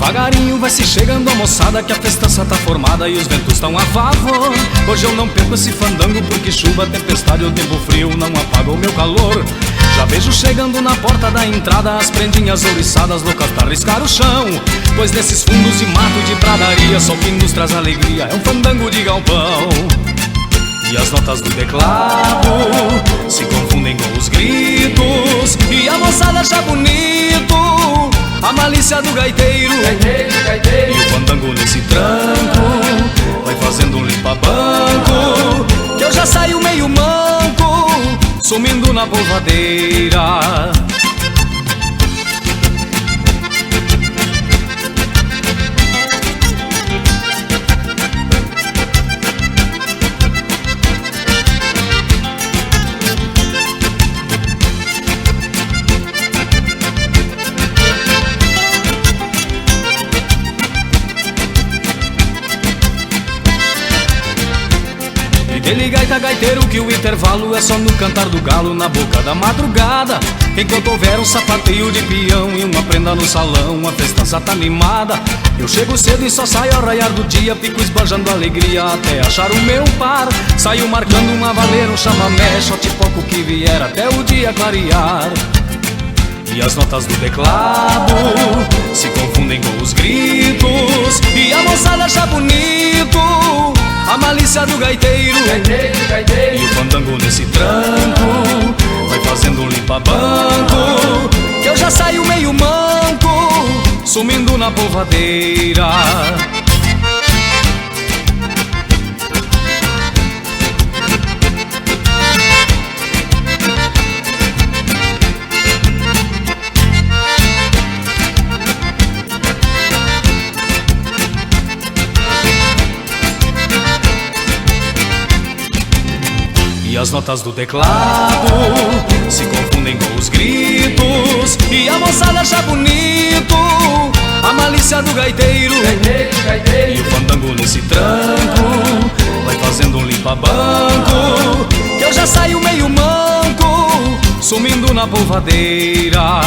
Devagarinho vai se chegando a moçada, que a festança tá formada e os ventos estão a favor. Hoje eu não perco esse fandango, porque chuva, tempestade ou tempo frio não apaga o meu calor. Já vejo chegando na porta da entrada as prendinhas ouriçadas loucas pra riscar o chão. Pois nesses fundos de mato e de pradaria só o que nos traz alegria é um fandango de galpão. E as notas do teclado se confundem com os gritos, e a moçada acha bonito a malícia do gaiteiro. E o fandango nesse tranco vai fazendo um limpa-banco, que eu já saio meio manco, sumindo na polvadeira. Ele gaita gaiteiro que o intervalo é só no cantar do galo na boca da madrugada. Enquanto houver um sapateio de peão e uma prenda no salão, a festança tá animada. Eu chego cedo e só saio ao raiar do dia, fico esbanjando alegria até achar o meu par. Saio marcando uma valeira, um chamamé, shot pouco que vier até o dia clarear. E as notas do teclado se confundem com os gritos, e a moçada acha bonito a malícia do gaiteiro. E o fandango nesse tranco vai fazendo um limpa-banco, que eu já saio meio manco, sumindo na polvadeira. E as notas do teclado se confundem com os gritos, e a moçada acha bonito a malícia do gaiteiro. E o fandango nesse tranco vai fazendo um limpa-banco, que eu já saio meio manco, sumindo na polvadeira.